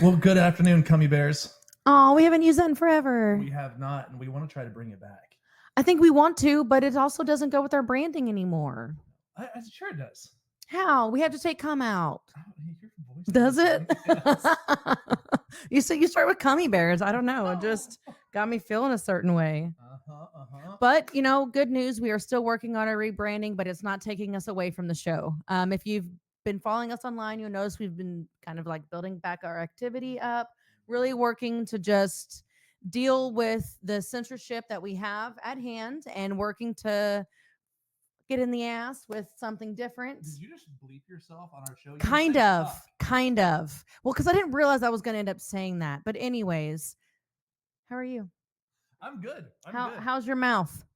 Well, good afternoon, Cummy Bears. Oh, we haven't used that in forever. We have not, and we want to try to bring it back. I think we want to, but it also doesn't go with our branding anymore. I'm sure it does. How? We have to take come out. Oh, your voice Does it? Yes. You start with cummy bears. I don't know. It just got me feeling a certain way. But good news. We are still working on our rebranding, but it's not taking us away from the show. If you've been following us online, you'll notice we've been kind of like building back our activity up, really working to just deal with the censorship that we have at hand and working to get in the ass with something different. Did you just bleep yourself on our show? Kind of. Well, because I didn't realize I was going to end up saying that. But anyways, how are you? I'm good. Good. How's your mouth?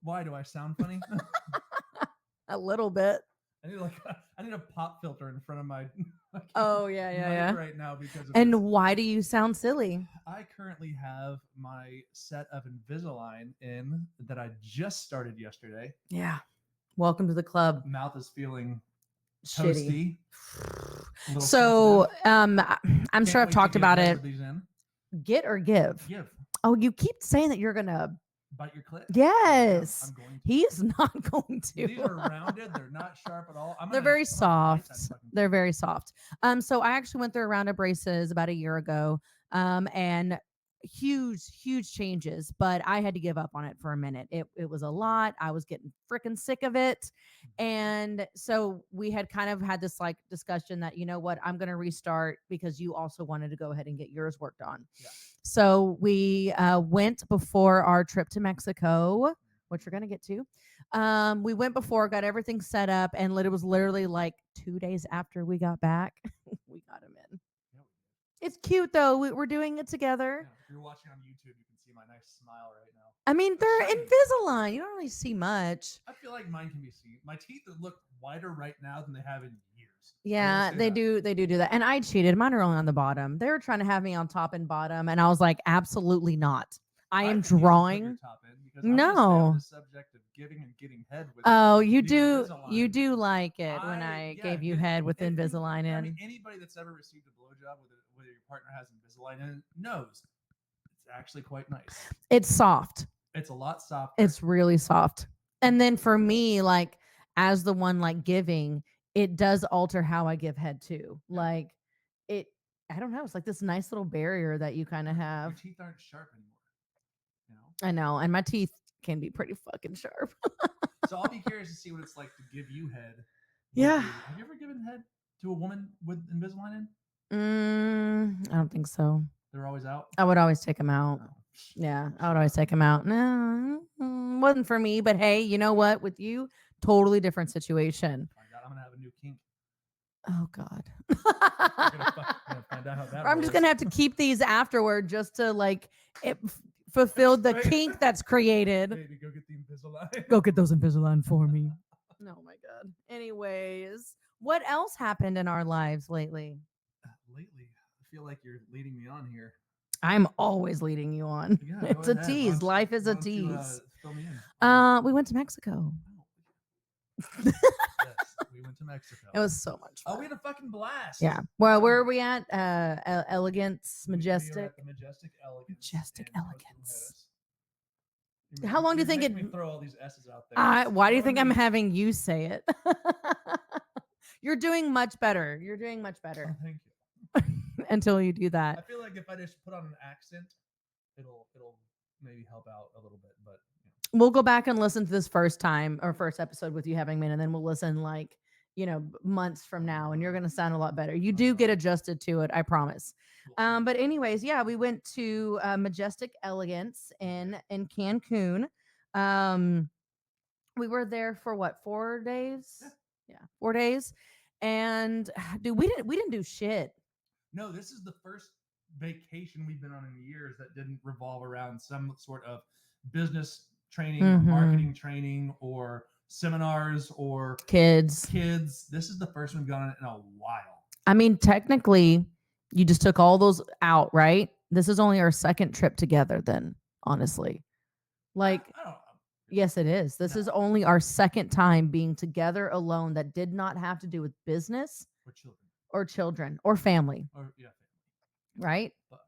Why do I sound funny? A little bit. I need a pop filter in front of my. Oh yeah. Right now because. And why do you sound silly? I currently have my set of Invisalign in that I just started yesterday. Yeah. Welcome to the club. Mouth is feeling shitty. Toasty. So I'm sure I've talked about it. Get or give? Give. Oh, you keep saying that you're gonna bite your clit. Yes. I'm going to. He is not going to. These are rounded. They're not sharp at all. They're very soft. They're very soft. So I actually went through a round of braces about a year ago. And huge changes, but I had to give up on it for a minute. It was a lot. I was getting freaking sick of it. And so we had kind of had this like discussion that, you know what, I'm going to restart because you also wanted to go ahead and get yours worked on. Yeah. So we went before our trip to Mexico, which we're going to get to. We went before, got everything set up, and it was literally like 2 days after we got back, we got him in. It's cute though. We're doing it together. Yeah, if you're watching on YouTube, you can see my nice smile right now. I mean, they're Invisalign. You don't really see much. I feel like mine can be seen. My teeth look wider right now than they have in years. Yeah, they do. They do that. And I cheated. Mine are only on the bottom. They were trying to have me on top and bottom, and I was like, absolutely not. I am drawing. No. The subject of giving and getting head with. Oh, you do. Invisalign. You do like it when I gave you head with Invisalign in. I mean, anybody that's ever received a blowjob whether your partner has Invisalign in it knows it's actually quite nice. It's soft. It's a lot softer. It's really soft. And then for me, like as the one like giving, it does alter how I give head too. Like it, I don't know. It's like this nice little barrier that you kind of have. Your teeth aren't sharp anymore. I know, and my teeth can be pretty fucking sharp. So I'll be curious to see what it's like to give you head. Yeah. Have you ever given head to a woman with Invisalign in? I don't think so. They're always out? I would always take them out. Oh. Yeah, I would always take them out. No, wasn't for me, but hey, you know what? With you, totally different situation. Oh my God, I'm going to have a new kink. Oh God. Gonna find out how that I'm just going to have to keep these afterward just to like fulfill the kink that's created. Baby, go get the Invisalign. Go get those Invisalign for me. Oh my God. Anyways, what else happened in our lives lately? Lately, I feel like you're leading me on here. I'm always leading you on. Yeah, it's a tease. Life is a tease. Fill me in. We went to Mexico. Yes, we went to Mexico. It was so much fun. Oh, we had a fucking blast. Yeah. Well, where are we at? Elegance, Majestic. We are at the Majestic Elegance. Majestic Elegance. How long do you think it? Throw all these S's out there. Why do you think I'm having you say it? You're doing much better. You're doing much better. Oh, thank you. Until you do that. I feel like if I just put on an accent, it'll maybe help out a little bit, but we'll go back and listen to this first episode with you having me, and then we'll listen like, months from now, and you're going to sound a lot better. You do get adjusted to it, I promise. But anyways, yeah, we went to Majestic Elegance in Cancun. We were there for what, 4 days? Yeah, 4 days. And dude, we didn't do shit. No, this is the first vacation we've been on in years that didn't revolve around some sort of business training, or marketing training, or seminars, or kids. This is the first one we've gone on in a while. I mean, technically, you just took all those out, right? This is only our second trip together then, honestly. Like, I don't know. Yes, it is. This is only our second time being together alone that did not have to do with business or children or family. Right. Fuck.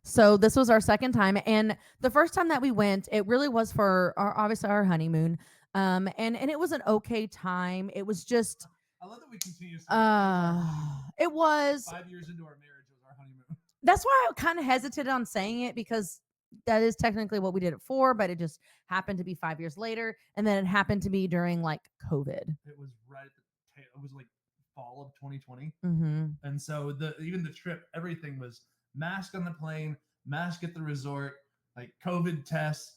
So this was our second time, and the first time that we went, it really was for obviously our honeymoon. And it was an okay time. It was just I love that we continue to say it was our honeymoon. it was 5 years into our marriage, it was our honeymoon. that's why I kind of hesitated on saying it, because that is technically what we did it for, but it just happened to be 5 years later, and then it happened to be during like COVID. It was right at the it was like fall of 2020. Mm-hmm. And so even the trip, everything was mask on the plane, mask at the resort, like COVID tests.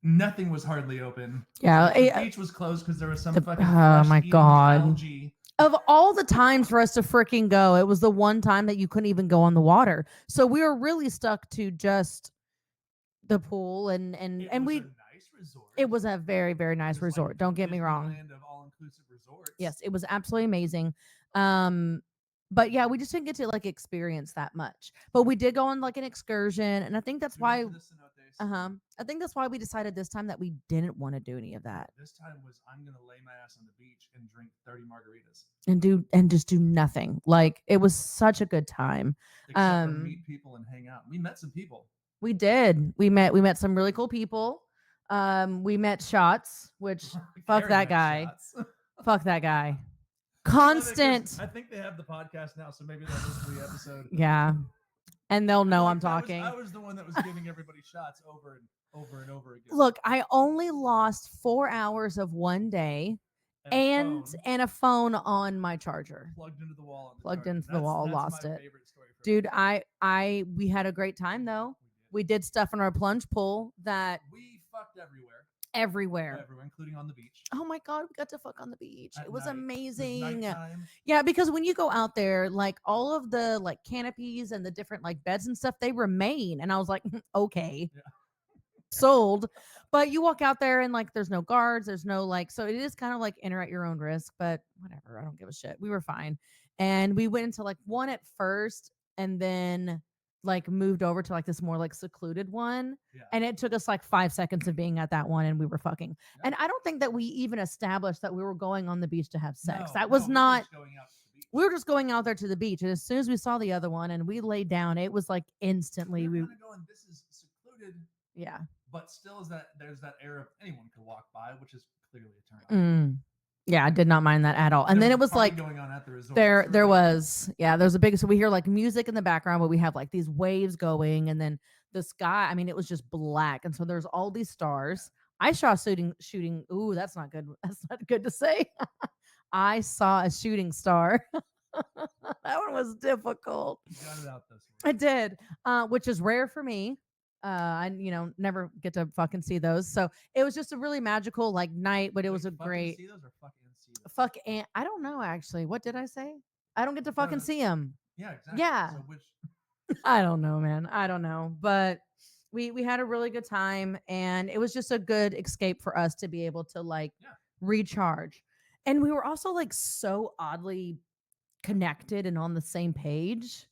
Nothing was hardly open. Yeah, the beach was closed because there was some fucking oh my God. algae. Of all the times for us to freaking go, it was the one time that you couldn't even go on the water. So we were really stuck to just the pool and we. A nice resort. It was a very, very nice resort. Like don't get me wrong. Land of all-inclusive resorts. Yes, it was absolutely amazing. But yeah, we just didn't get to like experience that much. But we did go on like an excursion, and I think that's why. I think that's why we decided this time that we didn't want to do any of that. This time was I'm gonna lay my ass on the beach and drink 30 margaritas and just do nothing. Like it was such a good time. Except for meet people and hang out. We met some people. We did. We met some really cool people. We met Shots, which fuck that guy. Fuck that guy. Constant. I think they have the podcast now, so maybe they'll listen to the episode. Yeah. And they'll know I'm talking. I was the one that was giving everybody shots over and over again. Look, I only lost 4 hours of one day and a phone on my charger. Plugged into the wall. Lost it. My favorite story for Dude, we had a great time though. We did stuff in our plunge pool that we fucked everywhere, including on the beach. Oh my God, we got to fuck on the beach. It was amazing. It was yeah, because when you go out there, like all of the like canopies and the different like beds and stuff, they remain. And I was like, okay, sold. But you walk out there and like there's no guards, there's no like, so it is kind of like enter at your own risk, but whatever, I don't give a shit. We were fine. And we went into like one at first and then like moved over to like this more like secluded one. And it took us like 5 seconds of being at that one and we were fucking. And I don't think that we even established that we were going on the beach to have sex. That was not. We were just going out there to the beach. And as soon as we saw the other one and we laid down, it was like instantly we going, this is secluded. Yeah. But still there's that air of anyone could walk by, which is clearly a turn on. Yeah, I did not mind that at all. And then it was like going on at the resort. There was a big, so we hear like music in the background, but we have like these waves going, and then the sky, I mean, it was just black. And so there's all these stars. I saw shooting. Ooh, that's not good. That's not good to say. I saw a shooting star. That one was difficult. You got it out this way. I did, which is rare for me. I never get to fucking see those. So it was just a really magical like night, but it was a great see those or fuck. And I don't know actually. What did I say? I don't get to fucking see them. Yeah, exactly. Yeah. So which I don't know, man. I don't know, but we had a really good time, and it was just a good escape for us to be able to like recharge. And we were also like so oddly connected and on the same page.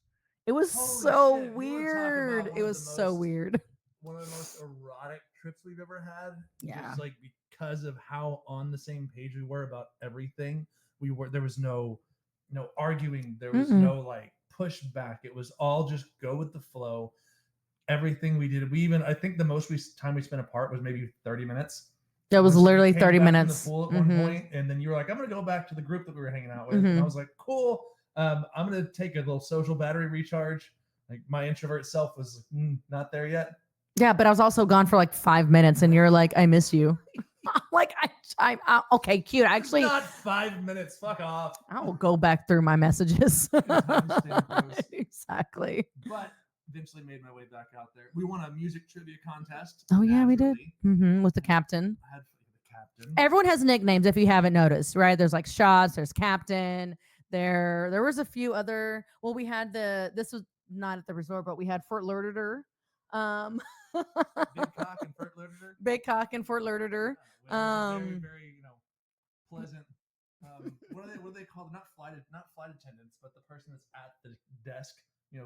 It was so weird. It was so weird. One of the most erotic trips we've ever had. Yeah. Just like because of how on the same page we were about everything. There was no arguing. There was no like pushback. It was all just go with the flow. Everything we did. I think the most time we spent apart was maybe 30 minutes. That was literally 30 minutes. In the pool at one point, and then you were like, I'm going to go back to the group that we were hanging out with. And I was like, cool. I'm going to take a little social battery recharge. Like my introvert self was not there yet. Yeah, but I was also gone for like 5 minutes, and you're like, I miss you. Like, I'm okay, cute. Actually, not 5 minutes. Fuck off. I will go back through my messages. Exactly. But eventually made my way back out there. We won a music trivia contest. Oh yeah, we did. With the captain. I had the captain. Everyone has nicknames if you haven't noticed, right? There's like Shots. There's Captain. There was a few other. Well, we had this was not at the resort, but we had Fort Lauderdale. Big Cock and Fort Lauderdale. Big Cock and Fort Lauderdale. Very, very, pleasant. What are they called? Not flight attendants, but the person that's at the desk,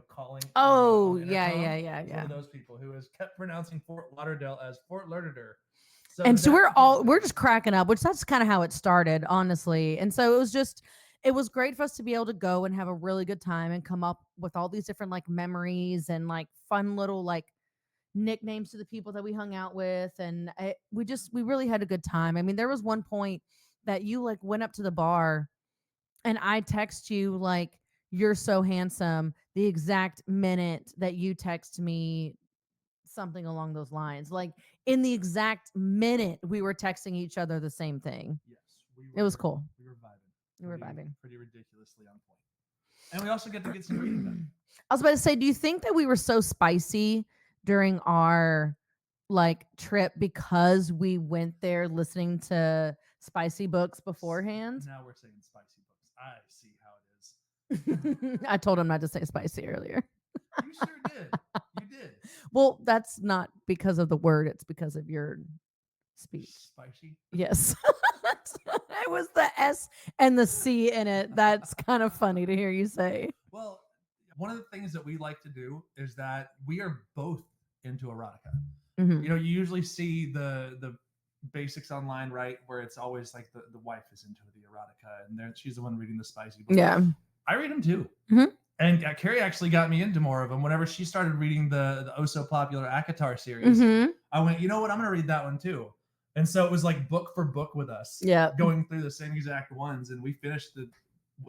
calling. Oh, on yeah. One of those people who has kept pronouncing Fort Lauderdale as Fort Lauderdale. So we're just cracking up, which that's kind of how it started, honestly. And so it was just it was great for us to be able to go and have a really good time and come up with all these different like memories and like fun little like nicknames to the people that we hung out with. And we really had a good time. I mean, there was one point that you like went up to the bar and I text you like, "You're so handsome," the exact minute that you text me something along those lines. Like in the exact minute we were texting each other the same thing. Yes, we It was cool. We were vibing. We were vibing. Pretty ridiculously on point. And we also get to get some reading done. I was about to say, do you think that we were so spicy during our like trip because we went there listening to spicy books beforehand? Now we're saying spicy books. I see how it is. I told him not to say spicy earlier. You sure did. You did. Well, that's not because of the word, it's because of your speech. Spicy? Yes. It was the S and the C in it. That's kind of funny to hear you say. Well, one of the things that we like to do is that we are both into erotica. Mhm. You know, you usually see the basics online, right? Where it's always like the wife is into the erotica and she's the one reading the spicy books. Yeah. I read them too. Mhm. And Kari actually got me into more of them. Whenever she started reading the oh so popular ACOTAR series, I went, you know what? I'm going to read that one too. And so it was like book for book with us, going through the same exact ones. And we finished the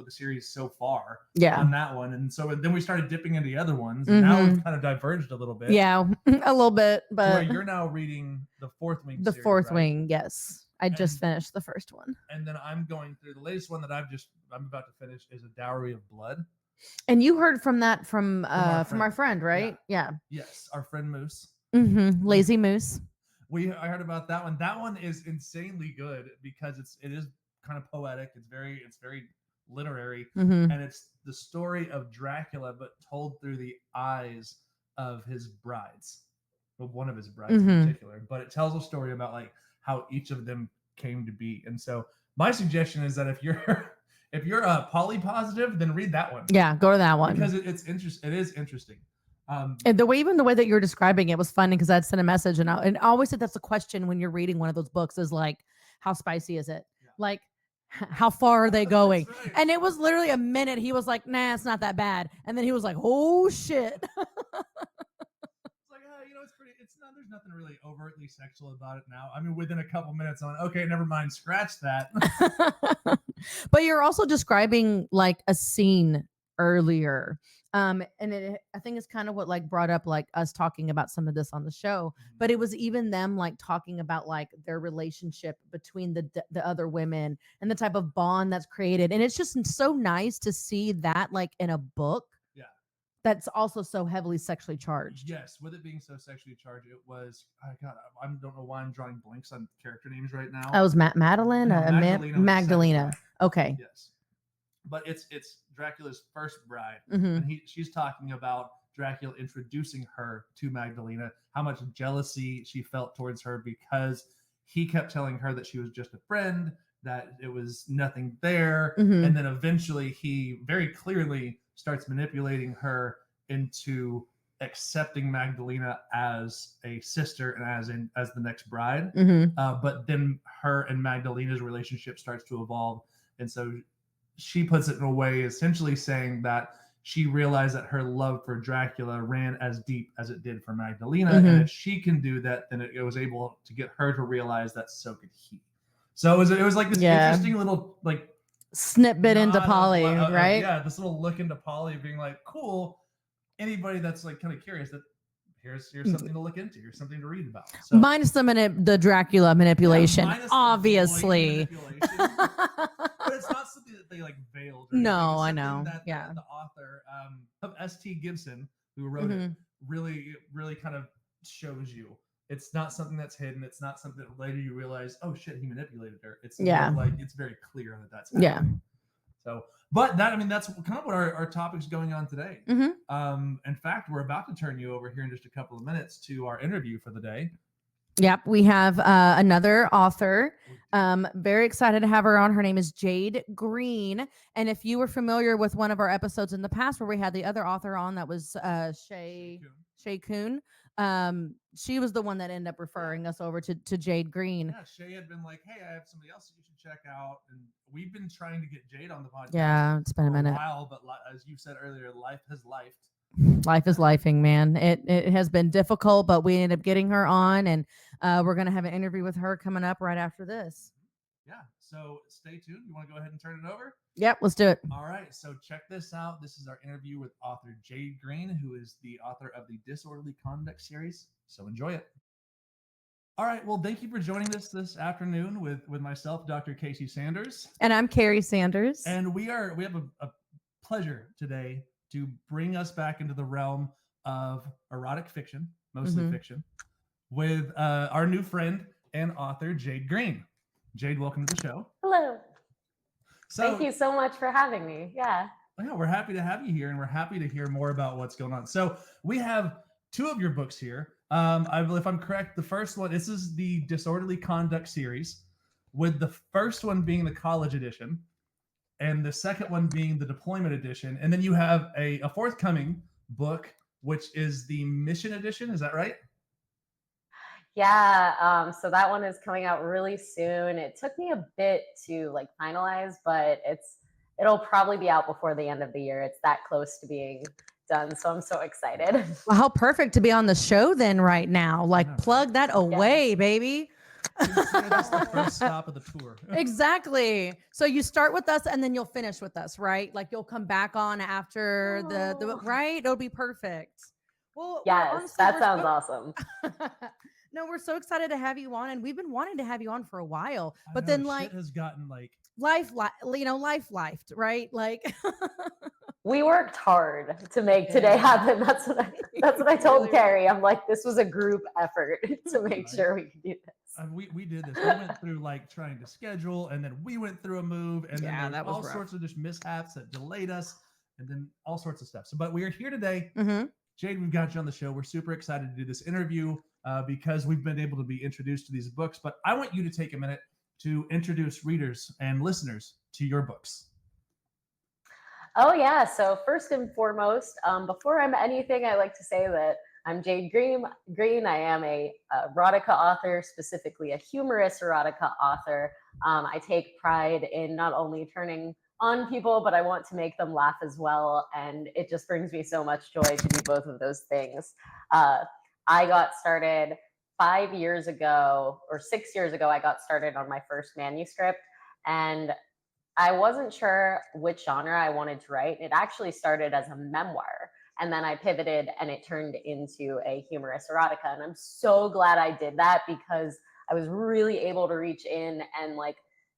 series so far on that one. And so then we started dipping into the other ones. And now we've kind of diverged a little bit. Yeah, a little bit. But where you're now reading the Fourth Wing the series, Fourth right? Wing, yes. I just finished the first one. And then I'm going through the latest one that I'm about to finish is A Dowry of Blood. And you heard from that from our friend, right? Yeah. Yes, our friend Moose. Lazy Moose. I heard about that one. That one is insanely good because it is kind of poetic. It's very literary, and it's the story of Dracula, but told through the eyes of his brides, well, one of his brides in particular. But it tells a story about like how each of them came to be. And so my suggestion is that if you're poly positive, then read that one. Yeah, go to that one because it's interesting. It is interesting. And the way that you're describing it was funny because I'd sent a message and I always said that's a question when you're reading one of those books is like, how spicy is it? Yeah. Like, how far are they going? Right. And it was literally a minute. He was like, nah, it's not that bad. And then he was like, oh shit. It's like, there's nothing really overtly sexual about it now. I mean, within a couple minutes on, okay, never mind, scratch that. But you're also describing like a scene earlier. And I think it's kind of what like brought up like us talking about some of this on the show, but it was even them like talking about like their relationship between the other women and the type of bond that's created. And it's just so nice to see that like in a book. Yeah. That's also so heavily sexually charged. Yes. With it being so sexually charged, it was, I don't know why I'm drawing blanks on character names right now. That was Madeline? Magdalena. Okay. Yes. But it's Dracula's first bride, and she's talking about Dracula introducing her to Magdalena, how much jealousy she felt towards her because he kept telling her that she was just a friend, that it was nothing there, and then eventually he very clearly starts manipulating her into accepting Magdalena as a sister and as the next bride. But then her and Magdalena's relationship starts to evolve, and so she puts it in a way essentially saying that she realized that her love for Dracula ran as deep as it did for Magdalena. And if she can do that, then it was able to get her to realize that so could he. So it was like this interesting little like snippet into Polly, right? Yeah, this little look into Polly being like, cool. Anybody that's like kind of curious, that here's something to look into. Here's something to read about. So, minus the Dracula manipulation, obviously. But it's not something that they like veiled. No, I know. That, the author of S.T. Gibson, who wrote it, really, really kind of shows you. It's not something that's hidden. It's not something that later you realize, oh shit, he manipulated her. It's like it's very clear that that's happening. Yeah. So, but that's kind of what our topic's going on today. In fact, we're about to turn you over here in just a couple of minutes to our interview for the day. Yep, we have another author. Very excited to have her on. Her name is Jade Greene. And if you were familiar with one of our episodes in the past where we had the other author on, that was Shay Kuhn. She was the one that ended up referring us over to Jade Greene. Yeah, Shay had been like, "Hey, I have somebody else that you should check out," and we've been trying to get Jade on the podcast. Yeah, it's been a minute. While, but as you said earlier, life has lifed. Life is lifing, man. It has been difficult, but we ended up getting her on, and we're gonna have an interview with her coming up right after this. Yeah, so stay tuned. You want to go ahead and turn it over? Yep, let's do it. All right, so check this out. This is our interview with author Jade Greene, who is the author of the Disorderly Conduct series. So enjoy it. All right, well, thank you for joining us this afternoon with myself, Dr. Casey Sanders, and I'm Kari Sanders, and we have a pleasure today to bring us back into the realm of erotic fiction, mostly fiction, with our new friend and author Jade Greene. Jade, welcome to the show. Hello. Thank you so much for having me. Yeah, we're happy to have you here, and we're happy to hear more about what's going on. So we have two of your books here. If I'm correct, the first one, this is the Disorderly Conduct series, with the first one being the college edition, and the second one being the deployment edition. And then you have a forthcoming book, which is the mission edition. Is that right? Yeah. So that one is coming out really soon. It took me a bit to finalize, but it'll probably be out before the end of the year. It's that close to being done. So I'm so excited. Well, how perfect to be on the show then right now. Plug that away, baby. That's the first stop of the tour. Exactly. So you start with us and then you'll finish with us, right? You'll come back on after the right? It'll be perfect. Well, yes, that sounds awesome. No, we're so excited to have you on, and we've been wanting to have you on for a while. But then shit has gotten life lifed, right? We worked hard to make today happen. That's what I told Kari. I'm like, this was a group effort to make sure we could do this. We did this. We went through trying to schedule, and then we went through a move, and then there was all sorts of just mishaps that delayed us, and then all sorts of stuff. So, but we are here today. Jade, we've got you on the show. We're super excited to do this interview because we've been able to be introduced to these books. But I want you to take a minute to introduce readers and listeners to your books. Oh, yeah. So first and foremost, before I'm anything, I like to say that I'm Jade Greene. I am a erotica author, specifically a humorous erotica author. I take pride in not only turning on people, but I want to make them laugh as well. And it just brings me so much joy to do both of those things. I got started 5 years ago or 6 years ago. I got started on my first manuscript, and I wasn't sure which genre I wanted to write. It actually started as a memoir, and then I pivoted and it turned into a humorous erotica. And I'm so glad I did that because I was really able to reach in and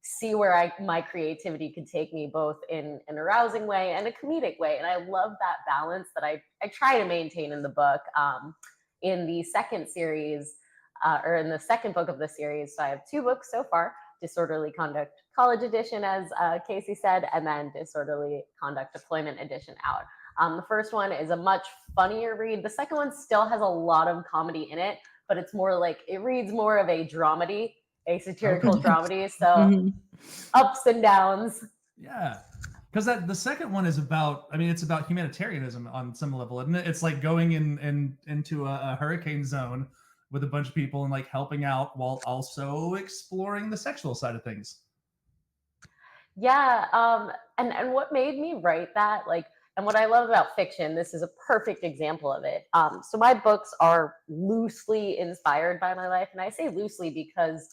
see where my creativity could take me, both in an arousing way and a comedic way. And I love that balance that I try to maintain in the book. In the second series, or in the second book of the series, so I have two books so far: Disorderly Conduct College Edition, as Casey said, and then Disorderly Conduct Deployment Edition out. The first one is a much funnier read. The second one still has a lot of comedy in it, but it's more it reads more of a dramedy, a satirical dramedy. So ups and downs. Yeah. Because the second one is about, it's about humanitarianism on some level, isn't it? It's like going into a hurricane zone with a bunch of people and helping out while also exploring the sexual side of things. Yeah. And what made me write that, and what I love about fiction, this is a perfect example of it. So my books are loosely inspired by my life. And I say loosely because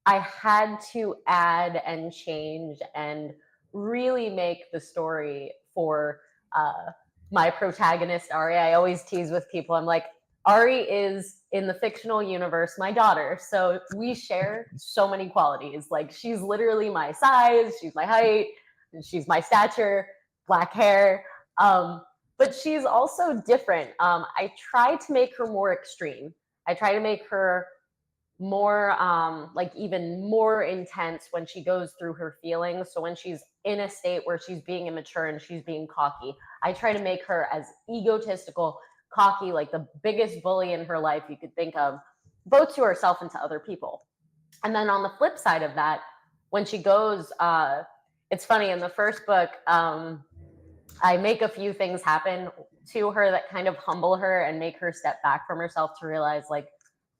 I had to add and change and really make the story for my protagonist, Ari. I always tease with people. I'm like, Ari is, in the fictional universe, my daughter. So we share so many qualities. She's literally my size, she's my height, she's my stature, black hair. But she's also different. I try to make her more extreme. I try to make her more even more intense when she goes through her feelings. So when she's in a state where she's being immature and she's being cocky, I try to make her as egotistical, cocky, like the biggest bully in her life you could think of, both to herself and to other people. And then on the flip side of that, when she goes, it's funny, in the first book, I make a few things happen to her that kind of humble her and make her step back from herself to realize, like,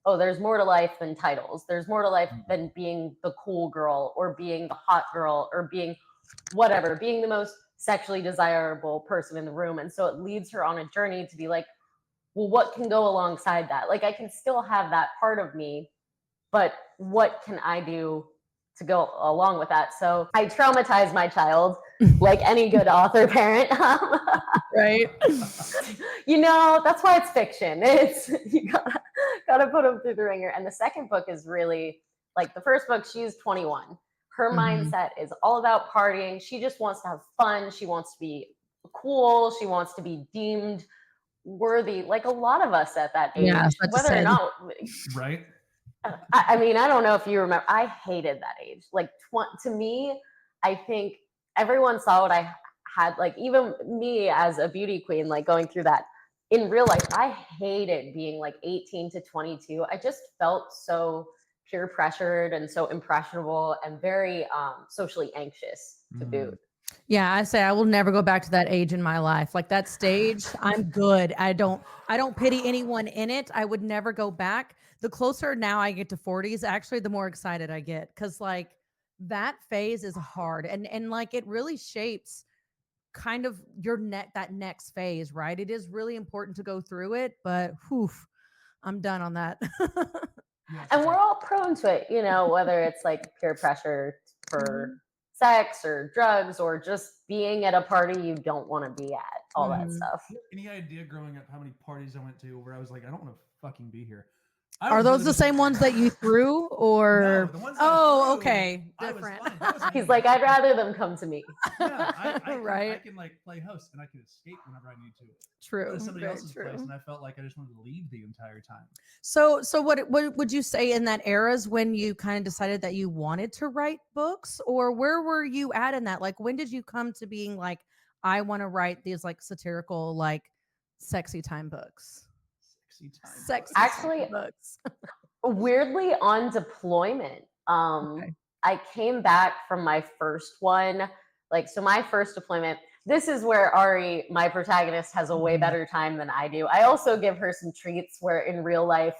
oh, there's more to life than titles. There's more to life than being the cool girl or being the hot girl or being whatever, being the most sexually desirable person in the room. And so it leads her on a journey to be like, well, what can go alongside that? Like, I can still have that part of me, but what can I do to go along with that? So I traumatize my child like any good author parent. Right. You know, that's why it's fiction. It's, you gotta put them through the ringer. And the second book is really, like, the first book, she's 21. Her mindset is all about partying. She just wants to have fun. She wants to be cool. She wants to be deemed worthy, like a lot of us at that age. Yeah, whether or not, right? I mean, I don't know if you remember, I hated that age. Like, to me, I think everyone saw what I had, like, even me as a beauty queen, like, going through that. In real life, I hated being like 18 to 22. I just felt so peer pressured and so impressionable and very socially anxious to boot. Yeah, I say I will never go back to that age in my life. Like, that stage, I'm good. I don't pity anyone in it. I would never go back. The closer now I get to 40s, actually, the more excited I get, because like that phase is hard, and like it really shapes kind of your that next phase, right? It is really important to go through it, but whew, I'm done on that. And we're all prone to it, you know, whether it's like peer pressure for sex or drugs or just being at a party you don't want to be at, all that stuff. Any idea growing up how many parties I went to where I was like, I don't want to fucking be here? Are those the same ones that you threw, or? No, the ones oh, okay, different. He's like, I'd rather them come to me. Yeah, right. I can like play host and I can escape whenever I need to. True. Go to somebody else's place, and I felt like I just wanted to leave the entire time. So what would you say in that era's when you kind of decided that you wanted to write books, or where were you at in that? Like, when did you come to being like, I want to write these like satirical, like sexy time books? Sexy actually books. Weirdly, on deployment. I came back from my first one. Like, so my first deployment, this is where Ari, my protagonist, has a way better time than I do. I also give her some treats where in real life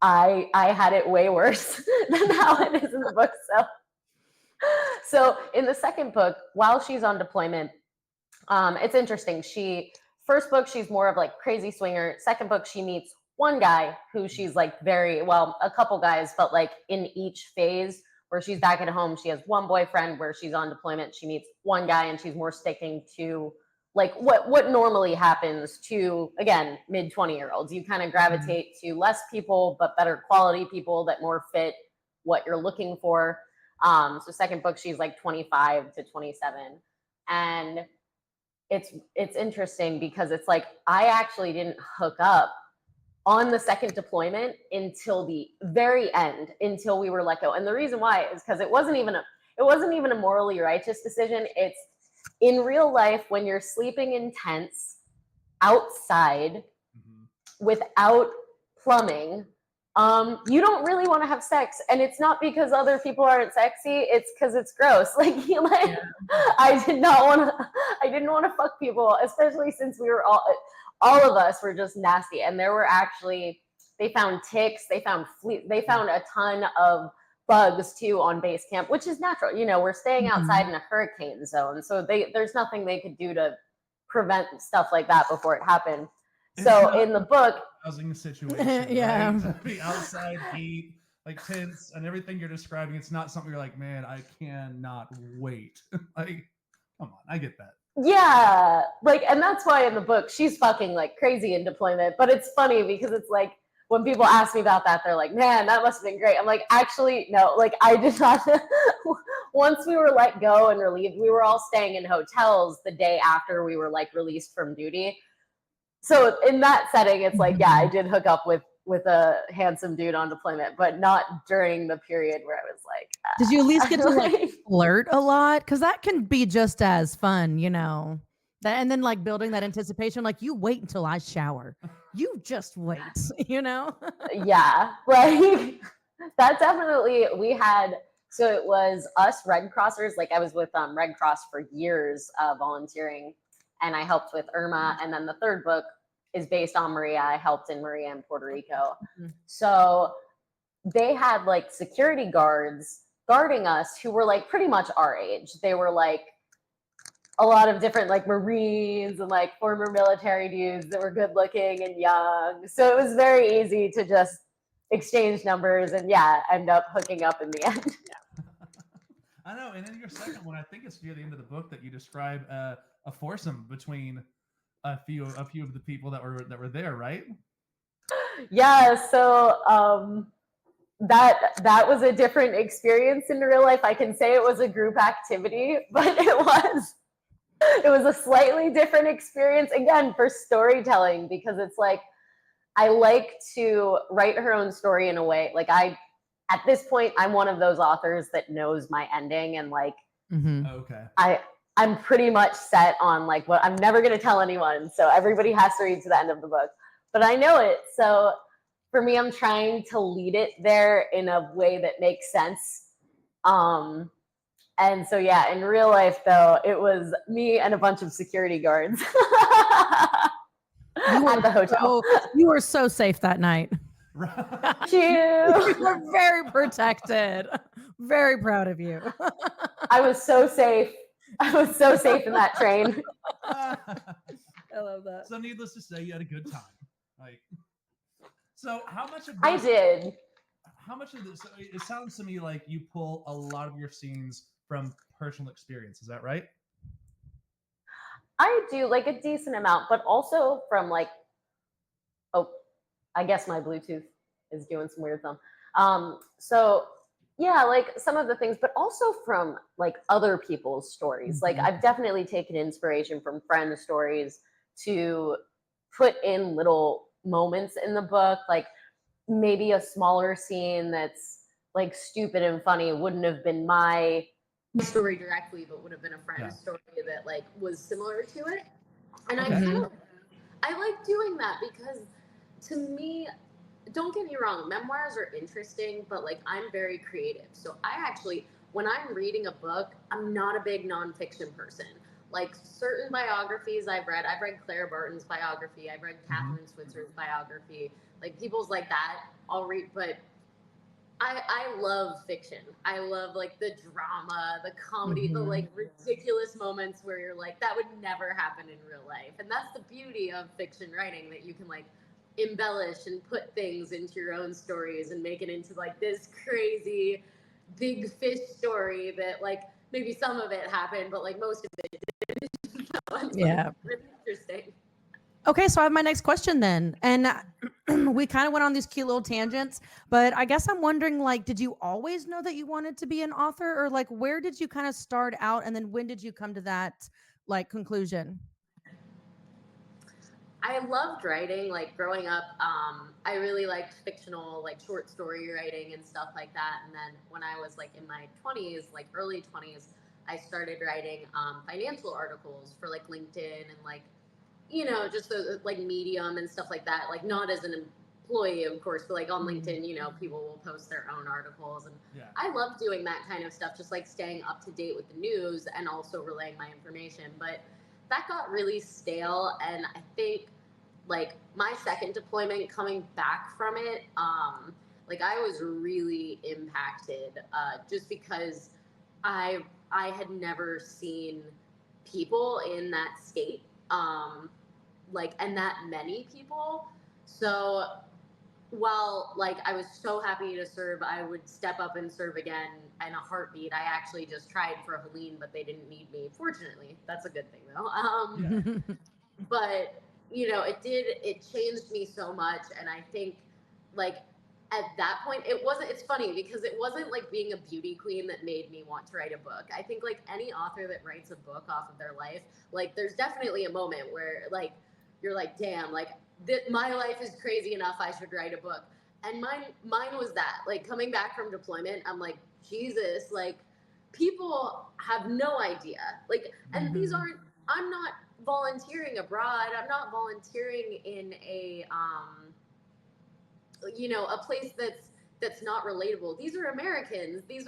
I had it way worse than how it is in the book. So in the second book, while she's on deployment, it's interesting. First book, she's more of like crazy swinger. Second book, she meets one guy who she's like a couple guys, but like in each phase where she's back at home, she has one boyfriend. Where she's on deployment, she meets one guy, and she's more sticking to like what normally happens to, again, mid 20-year-olds. You kind of gravitate to less people, but better quality people that more fit what you're looking for. So second book, she's like 25 to 27. And it's interesting because it's like, I actually didn't hook up on the second deployment until the very end, until we were let go. And the reason why is because it wasn't even a morally righteous decision. It's in real life, when you're sleeping in tents outside without plumbing, you don't really want to have sex. And it's not because other people aren't sexy, it's because it's gross. I didn't want to fuck people, especially since we were all of us were just nasty. And there were actually, they found ticks, they found they found a ton of bugs too on base camp, which is natural. You know, we're staying outside in a hurricane zone, so there's nothing they could do to prevent stuff like that before it happened. So in the book, housing situation, yeah, right? The outside heat, like tents and everything you're describing, it's not something you're like, man, I cannot wait. Like, come on, I get that. Yeah, like, and that's why in the book she's fucking like crazy in deployment. But it's funny because it's like, when people ask me about that, they're like, man, that must have been great. I'm like, actually, no, like I did not. Once we were let go and relieved, we were all staying in hotels the day after we were like released from duty. So in that setting, it's like, yeah, I did hook up with a handsome dude on deployment, but not during the period where I was like, did you at least get to like flirt a lot? Because that can be just as fun, you know. And then like building that anticipation, like, you wait until I shower. You just wait, you know? Yeah, like that definitely we had. So it was us Red Crossers. Like I was with Red Cross for years, volunteering, and I helped with Irma. And then the third book is based on Maria. I helped in Maria in Puerto Rico. Mhm. So they had like security guards guarding us who were like pretty much our age. They were like a lot of different like Marines and like former military dudes that were good looking and young. So it was very easy to just exchange numbers and yeah, end up hooking up in the end. I know. And in your second one, I think it's near the end of the book that you describe a foursome between a few of the people that were there, right? Yeah, so that was a different experience in real life. I can say it was a group activity, but it was a slightly different experience again for storytelling because it's like I like to write her own story in a way. Like at this point, I'm one of those authors that knows my ending and like Okay. I'm pretty much set on like what I'm never gonna tell anyone. So everybody has to read to the end of the book. But I know it. So for me, I'm trying to lead it there in a way that makes sense. And so yeah, in real life though, it was me and a bunch of security guards You at the hotel. you were so safe that night. Thank you. You were very protected. Very proud of you. I was so safe. I was so safe in that train. I love that. So needless to say, you had a good time. Like, so how much of this, I did. How much of this? It sounds to me like you pull a lot of your scenes from personal experience. Is that right? I do like a decent amount, but also from like, oh, I guess my Bluetooth is doing some weird thumb. So yeah, like some of the things, but also from like other people's stories. Like I've definitely taken inspiration from friends' stories to put in little moments in the book, like maybe a smaller scene that's like stupid and funny wouldn't have been my story directly, but would have been a friend's story that like was similar to it. And I like doing that because to me, don't get me wrong, memoirs are interesting, but like I'm very creative. So I actually, when I'm reading a book, I'm not a big nonfiction person. Like certain biographies I've read Claire Barton's biography, I've read Catherine Switzer's biography, like people's like that, I'll read, but I love fiction. I love like the drama, the comedy, the like ridiculous moments where you're like, that would never happen in real life. And that's the beauty of fiction writing, that you can like embellish and put things into your own stories and make it into like this crazy big fish story that like maybe some of it happened, but like most of it didn't. So it's like really interesting. Okay, so I have my next question then. And we kind of went on these cute little tangents, but I guess I'm wondering, like, did you always know that you wanted to be an author, or like where did you kind of start out and then when did you come to that like conclusion? I loved writing, like growing up. I really liked fictional, like short story writing and stuff like that. And then when I was like in my 20s, like early 20s, I started writing financial articles for like LinkedIn and like, you know, just the like Medium and stuff like that. Like not as an employee, of course, but like on LinkedIn, you know, people will post their own articles. And I love doing that kind of stuff, just like staying up to date with the news and also relaying my information. But that got really stale, and I think like my second deployment coming back from it, like I was really impacted just because I had never seen people in that state, like, and that many people. So while like I was so happy to serve, I would step up and serve again in a heartbeat. I actually just tried for Helene, but they didn't need me. Fortunately, that's a good thing though. But you know, it changed me so much, and I think like at that point it's funny because it wasn't like being a beauty queen that made me want to write a book. I think like any author that writes a book off of their life, like there's definitely a moment where like you're like, damn, like my life is crazy enough, I should write a book. And mine was that, like coming back from deployment, I'm like, Jesus, like people have no idea, like, and these aren't, I'm not volunteering abroad, I'm not volunteering in a a place that's not relatable. These are Americans. These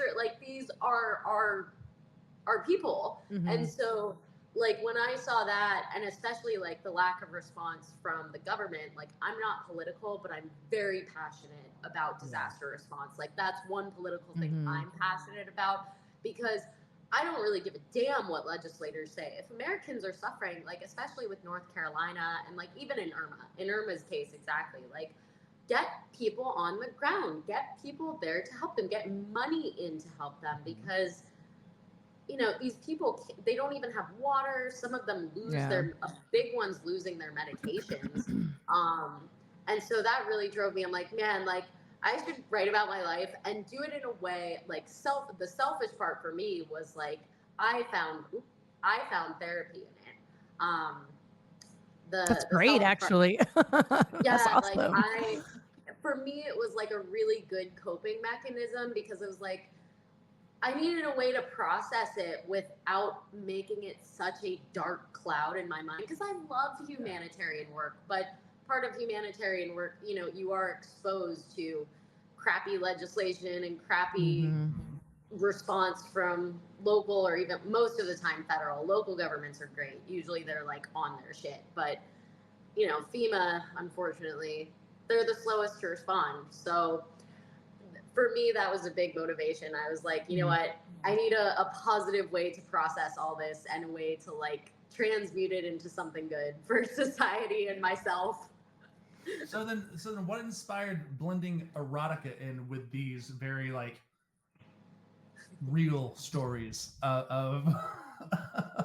are our people. And so like when I saw that, and especially like the lack of response from the government, like I'm not political, but I'm very passionate about disaster response. Like that's one political thing I'm passionate about, because I don't really give a damn what legislators say. If Americans are suffering, like especially with North Carolina and like even in Irma's case exactly, like get people on the ground, get people there to help them, get money in to help them, because these people, they don't even have water. Some of them lose their big ones losing their medications. And so that really drove me. I'm like, man, like I should write about my life and do it in a way like the selfish part for me was like I found therapy in it. That's great, actually. That's awesome. Like for me it was like a really good coping mechanism, because it was like I needed a way to process it without making it such a dark cloud in my mind, because I love humanitarian work, but part of humanitarian work, you are exposed to crappy legislation and crappy response from local, or even most of the time federal. Local governments are great. Usually they're like on their shit, but FEMA, unfortunately, they're the slowest to respond. So for me, that was a big motivation. I was like, you know what? I need a positive way to process all this, and a way to like transmute it into something good for society and myself. So then what inspired blending erotica in with these very like real stories of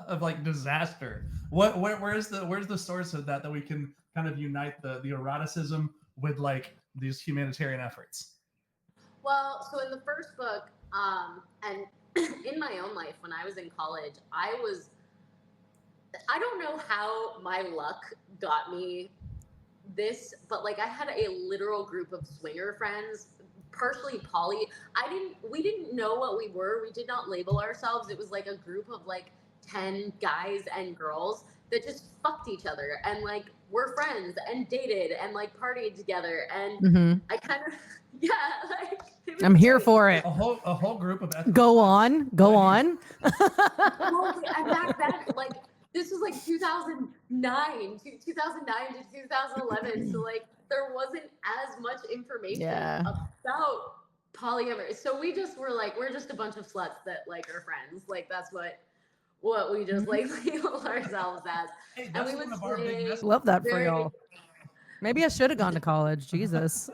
of like disaster? Where's the source of that we can kind of unite the eroticism with like these humanitarian efforts? Well, so in the first book, and in my own life, when I was in college, I don't know how my luck got me this, but like I had a literal group of swinger friends, partially poly. We didn't know what we were. We did not label ourselves. It was like a group of like 10 guys and girls that just fucked each other and like were friends and dated and like partied together. And I kind of, like, I'm here for it. A whole group of go on. Well, and back then, like, this was like 2009 to 2011. So like there wasn't as much information about polyamory. So we just were like, we're just a bunch of sluts that like are friends. Like that's what we just like label ourselves as. Hey, and we would love that for y'all. Maybe I should have gone to college. Jesus.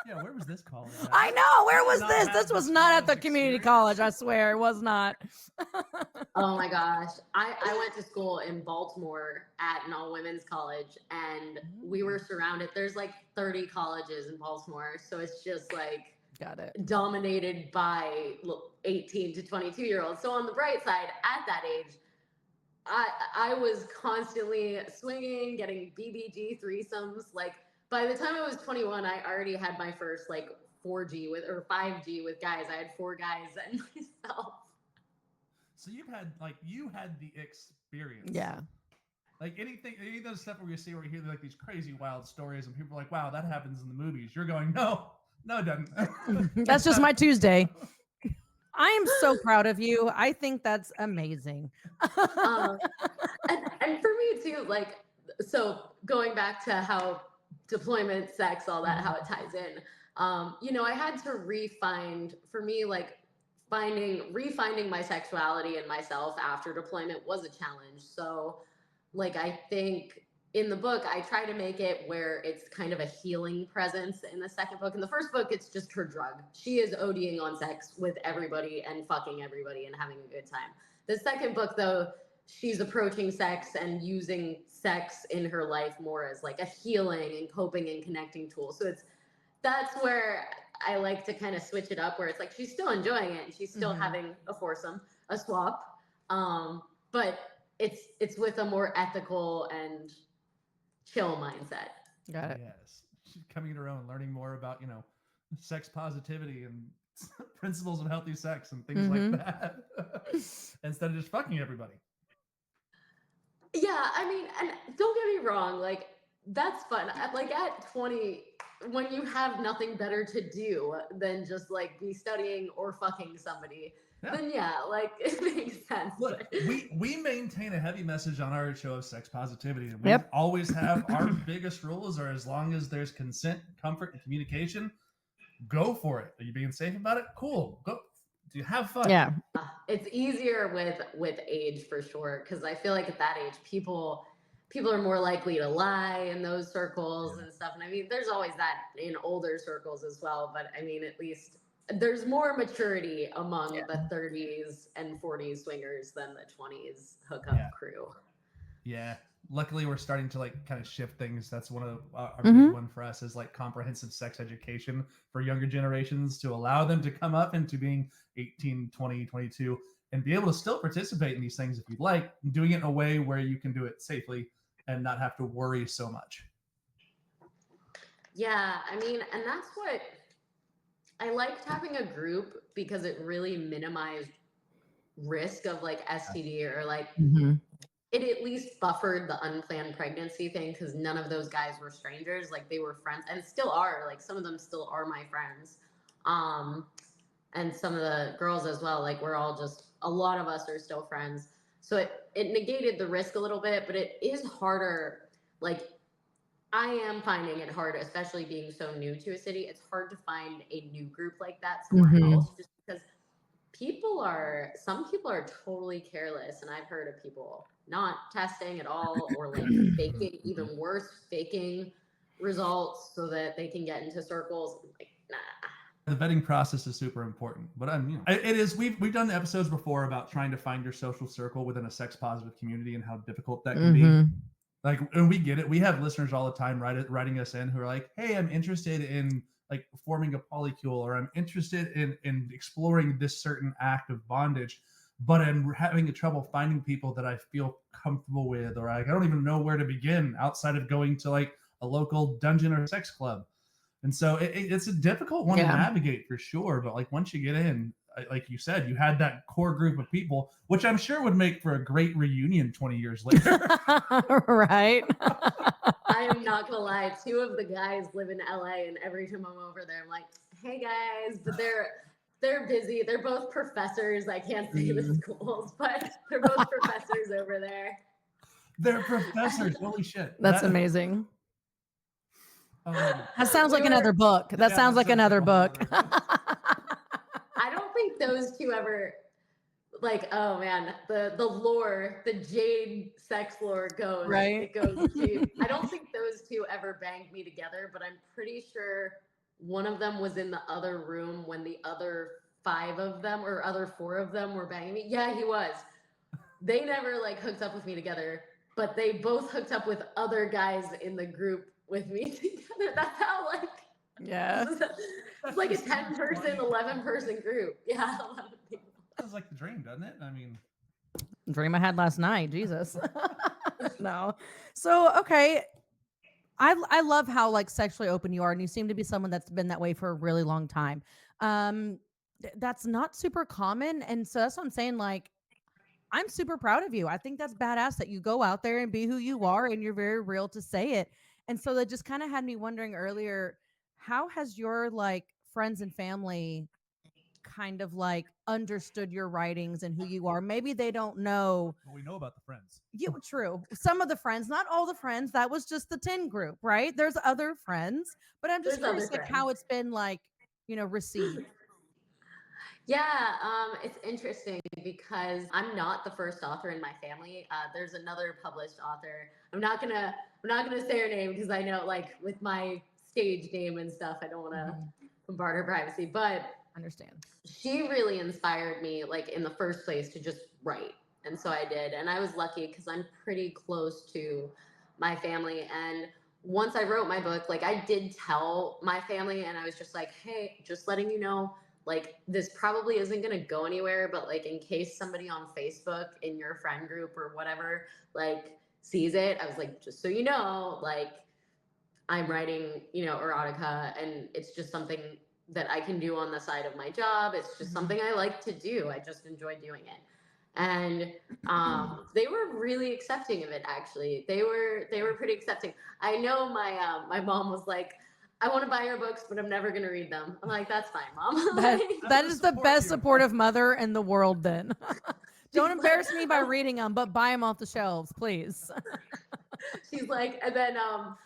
Yeah, where was this college at? I know. Where was this? This was not at the community college. I swear it was not. Oh my gosh. I went to school in Baltimore at an all-women's college, and we were surrounded. There's like 30 colleges in Baltimore. So it's just like got it dominated by 18 to 22-year-olds. So on the bright side, at that age, I was constantly swinging, getting BBG threesomes. Like by the time I was 21, I already had my first like 4G or 5G with guys. I had 4 guys and myself. So you had the experience. Yeah. Like any of those stuff where you hear like these crazy wild stories and people are like, wow, that happens in the movies. You're going, no, it doesn't. That's just my Tuesday. I am so proud of you. I think that's amazing. And for me too, like, so going back to how deployment, sex, all that, how it ties in, I had to for me, like refinding my sexuality and myself after deployment was a challenge. So like, I think in the book, I try to make it where it's kind of a healing presence in the second book. In the first book, it's just her drug. She is ODing on sex with everybody and fucking everybody and having a good time. The second book, though, she's approaching sex and using sex in her life more as like a healing and coping and connecting tool. So that's where I like to kind of switch it up, where it's like she's still enjoying it and she's still having a foursome, a swap, but it's with a more ethical and chill mindset. Got it. Yes, she's coming to her own, learning more about sex positivity and principles of healthy sex and things like that, instead of just fucking everybody. Yeah, I mean, and don't get me wrong, like that's fun. Like at 20, when you have nothing better to do than just like be studying or fucking somebody, then yeah, like it makes sense. Look, we maintain a heavy message on our show of sex positivity, and we Yep. always have. Our biggest rules are as long as there's consent, comfort, and communication, go for it. Are you being safe about it? Cool. Go. Do you have fun? Yeah. It's easier with age for sure, because I feel like at that age people are more likely to lie in those circles and stuff. And I mean, there's always that in older circles as well, but I mean, at least there's more maturity among the 30s and 40s swingers than the 20s hookup crew. Yeah. Luckily, we're starting to like kind of shift things. That's one of our Mhm. big one for us is like comprehensive sex education for younger generations to allow them to come up into being 18, 20, 22 and be able to still participate in these things if you'd like, doing it in a way where you can do it safely and not have to worry so much. Yeah, I mean, and that's what I liked having a group, because it really minimized risk of like STD, or like Mhm. it at least buffered the unplanned pregnancy thing, because none of those guys were strangers. Like they were friends and still are. Like some of them still are my friends. And some of the girls as well. Like we're all just, a lot of us are still friends. So it negated the risk a little bit, but it is harder. Like I am finding it hard, especially being so new to a city. It's hard to find a new group like that somewhere Mhm. else, just because some people are totally careless, and I've heard of people not testing at all, or like faking, even worse, faking results so that they can get into circles. Like, nah. The vetting process is super important, but it is. We've done episodes before about trying to find your social circle within a sex positive community and how difficult that can be. Like, and we get it. We have listeners all the time writing us in who are like, "Hey, I'm interested in like forming a polycule, or I'm interested in exploring this certain act of bondage, but I'm having trouble finding people that I feel comfortable with, or I don't even know where to begin outside of going to like a local dungeon or sex club." And so it's a difficult one to navigate for sure. But like once you get in, like you said, you had that core group of people, which I'm sure would make for a great reunion 20 years later. Right. I am not gonna lie, two of the guys live in LA, and every time I'm over there, I'm like, "Hey guys," but they're busy. They're both professors. I can't say the schools, but they're both professors over there. They're professors. Holy shit. That's amazing. That sounds like We were- another book. That sounds like another book. I don't think those two ever, like, oh man, the lore, the Jade sex lore goes, Right. it goes deep. I don't think those two ever banged me together, but I'm pretty sure one of them was in the other room when the other 5 of them or other 4 of them were banging me. Yeah, he was. They never like hooked up with me together, but they both hooked up with other guys in the group with me together. That's how like Yeah. it's like a 10-person, 11-person group. Yeah, 11 people. Sounds like the dream, doesn't it? I mean, Dream I had last night. Jesus. No. So okay. I love how like sexually open you are, and you seem to be someone that's been that way for a really long time. That's not super common, and so that's what I'm saying. Like, I'm super proud of you. I think that's badass that you go out there and be who you are, and you're very real to say it. And so that just kind of had me wondering earlier, how has your like friends and family kind of like understood your writings and who you are? Maybe they don't know. what we know about the friends. True. Some of the friends, not all the friends. That was just the 10 group, right? There's other friends, but I'm just There's curious, other like friends. how it's been like, received. Yeah, it's interesting because I'm not the first author in my family. There's another published author. I'm not gonna say her name because I know like with my stage name and stuff, I don't want to bombard her privacy. But Understand. she really inspired me, like in the first place, to just write, and so I did. And I was lucky because I'm pretty close to my family. And once I wrote my book, like I did tell my family, and I was just like, "Hey, just letting you know." Like this probably isn't going to go anywhere, but like in case somebody on Facebook in your friend group or whatever like sees it, I was like, just so you know, like I'm writing, erotica, and it's just something that I can do on the side of my job. It's just something I like to do. I just enjoy doing it. and they were really accepting of it. Actually, they were pretty accepting. I know my mom was like, I want to buy your books, but I'm never going to read them. I'm like, that's fine, Mom. That is the best supportive mother in the world then. Don't embarrass me by oh, reading them, but buy them off the shelves, please. She's like, and then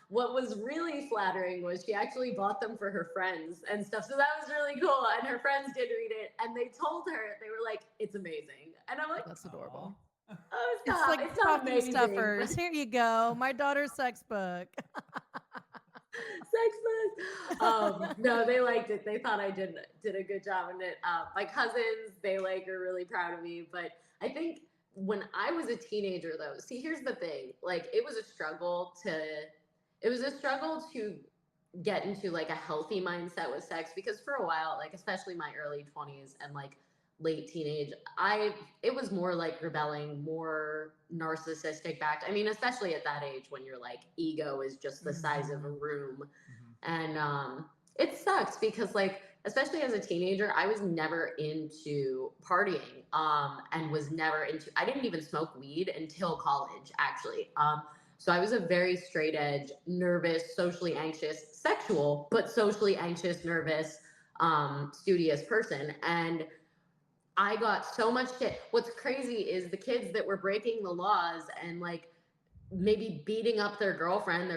what was really flattering was she actually bought them for her friends and stuff. So that was really cool. And her friends did read it, and they told her, they were like, it's amazing. And I'm like, That's adorable. oh, It's stop. like It's not stocking amazing. stuffers. Here you go. My daughter's sex book. Sex book. No, they liked it. They thought I did a good job in it. My cousins, they like are really proud of me. But I think when I was a teenager, though, see, here's the thing. Like, it was a struggle to get into like a healthy mindset with sex, because for a while, like especially my early 20s and like late teenage, it was more like rebelling, more narcissistic backed. I mean, especially at that age when your like ego is just the size of a room. And it sucks because like especially as a teenager, I was never into partying, and was never into, I didn't even smoke weed until college, actually. So I was a very straight edge, nervous, socially anxious, sexual, but socially anxious, nervous, studious person. And I got so much shit. What's crazy is the kids that were breaking the laws and like maybe beating up their girlfriend,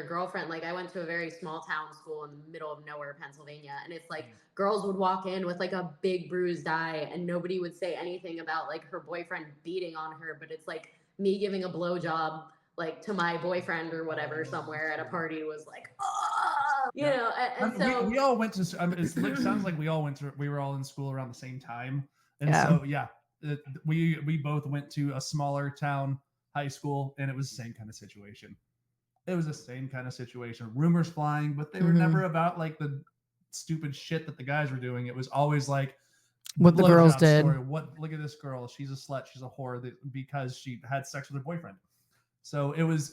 like I went to a very small town school in the middle of nowhere, Pennsylvania, and it's like girls would walk in with like a big bruised eye and nobody would say anything about like her boyfriend beating on her, but it's like me giving a blowjob like to my boyfriend or whatever somewhere at a party was like, oh, you know, and so we all went to, it sounds like we were all in school around the same time. And Yeah. so, yeah, we both went to a smaller town high school, and it was the same kind of situation. It was the same kind of situation. Rumors flying, but they were never about like the stupid shit that the guys were doing. It was always like What the girls did. Story. Look at this girl. She's a slut. She's a whore because she had sex with her boyfriend. So it was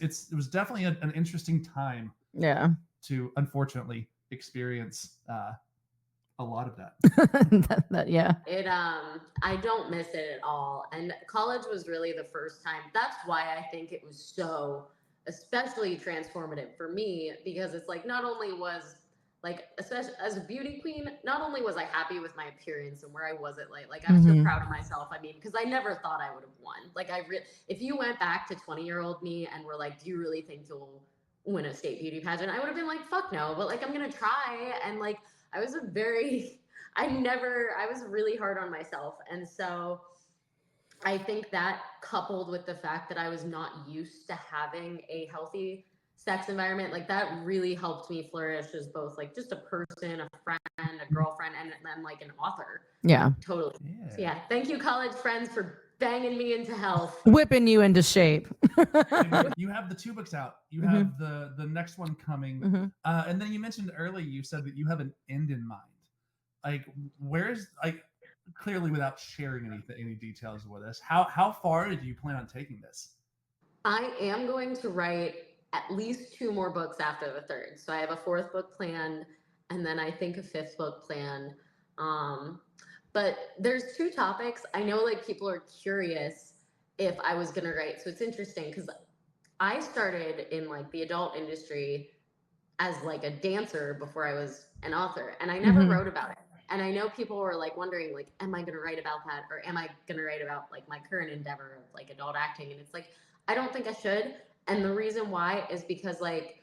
definitely an interesting time. Yeah. To unfortunately experience a lot of that. Yeah. It I don't miss it at all. And college was really the first time. That's why I think it was so especially transformative for me, because it's like not only was like, especially as a beauty queen, not only was I happy with my appearance and where I was at like I was so proud of myself. I mean, because I never thought I would have won. Like if you went back to 20-year-old me and were like, do you really think you'll win a state beauty pageant? I would have been like, fuck no, but like I'm gonna try. And like I was I was really hard on myself. And so I think that, coupled with the fact that I was not used to having a healthy sex environment, like that really helped me flourish as both like just a person, a friend, a girlfriend, and then like an author. Yeah. Totally. Yeah. So yeah. Thank you, college friends, for banging me into health. Whipping you into shape. You have the 2 books out. You have the next one coming. And then you mentioned earlier, you said that you have an end in mind. Like, where's like, clearly without sharing any details with us, how far do you plan on taking this? I am going to write at least 2 more books after the 3rd. So I have a 4th book planned, and then I think a 5th book planned. But there's 2 topics. I know like people are curious if I was gonna write. So it's interesting because I started in like the adult industry as like a dancer before I was an author, and I never wrote about it. And I know people were like wondering, like, am I going to write about that? Or am I going to write about like my current endeavor of like adult acting? And it's like, I don't think I should. And the reason why is because like,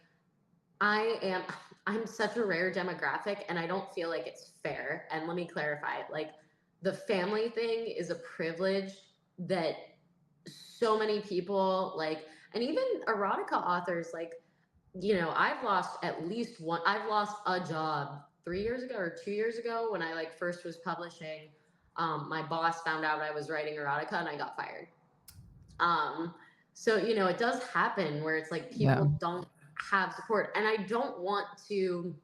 I'm such a rare demographic, and I don't feel like it's fair. And let me clarify, like the family thing is a privilege that so many people like, and even erotica authors, like, you know, I've lost a job 3 years ago or 2 years ago when I like first was publishing. My boss found out I was writing erotica and I got fired. So, you know, it does happen where it's like people don't have support, and I don't want to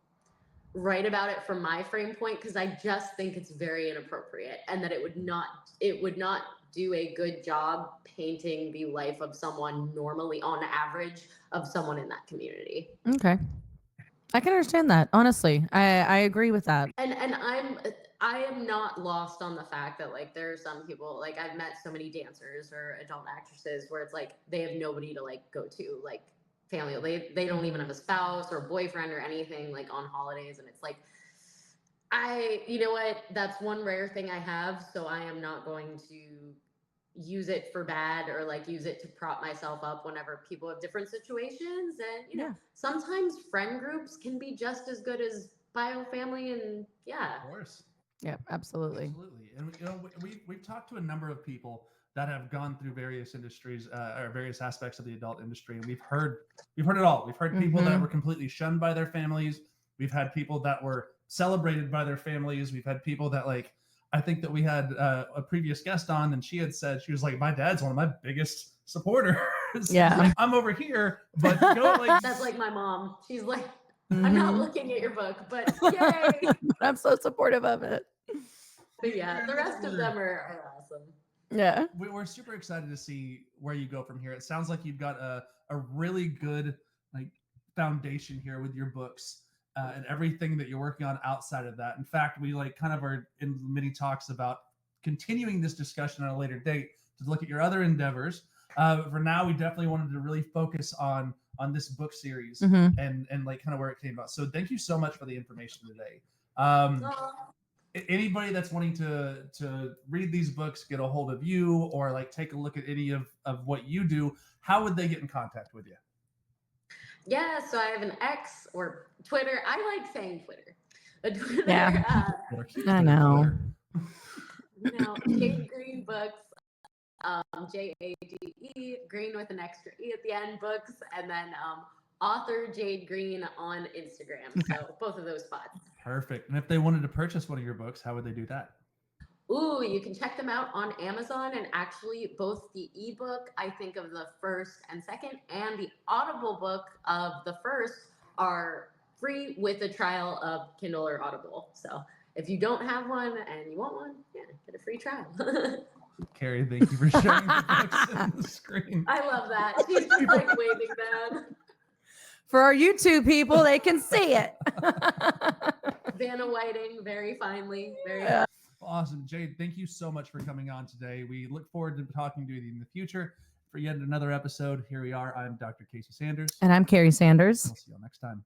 write about it from my frame point, because I just think it's very inappropriate, and that it would not do a good job painting the life of someone normally, on average, of someone in that community. Okay. I can understand that. Honestly, I agree with that. And I am not lost on the fact that like there are some people, like I've met so many dancers or adult actresses where it's like they have nobody to like go to, like family. They don't even have a spouse or boyfriend or anything like on holidays, and it's like you know what? That's one rare thing I have, so I am not going to use it for bad or like use it to prop myself up whenever people have different situations. And you know, sometimes friend groups can be just as good as bio family, and Of course. Yeah, absolutely. Absolutely. And you know, we've talked to a number of people that have gone through various industries or various aspects of the adult industry, and we've heard it all. We've heard people that were completely shunned by their families. We've had people that were celebrated by their families. We've had people that like, I think that we had a previous guest on, and she had said, she was like, my dad's one of my biggest supporters. Yeah. Like, I'm over here, but you know, like that's like my mom. She's like, I'm not looking at your book, but yay. But I'm so supportive of it. But yeah, the rest of them are awesome. Yeah. We're super excited to see where you go from here. It sounds like you've got a really good like foundation here with your books and everything that you're working on outside of that. In fact, we like kind of are in many talks about continuing this discussion on a later date to look at your other endeavors. For now, we definitely wanted to really focus on this book series and like kind of where it came about. So thank you so much for the information today. Anybody that's wanting to read these books, get a hold of you, or like take a look at any of what you do, how would they get in contact with you? Yeah, so I have an X or Twitter. I like saying Twitter. Twitter, Yeah. I know. No, Jade Greene Books, Jade, Green with an extra E at the end, books, and then Author Jade Greene on Instagram. So both of those spots. Perfect. And if they wanted to purchase one of your books, how would they do that? Ooh, you can check them out on Amazon, and actually both the ebook, I think, of the first and second, and the Audible book of the first are free with a trial of Kindle or Audible. So if you don't have one and you want one, yeah, get a free trial. Kari, thank you for sharing the books on the screen. I love that. She's just like waving them. For our YouTube people, they can see it. Vanna Whiting, very finely. Very Awesome. Jade, thank you so much for coming on today. We look forward to talking to you in the future for yet another episode. Here we are. I'm Dr. Casey Sanders. And I'm Kari Sanders. We'll see you all next time.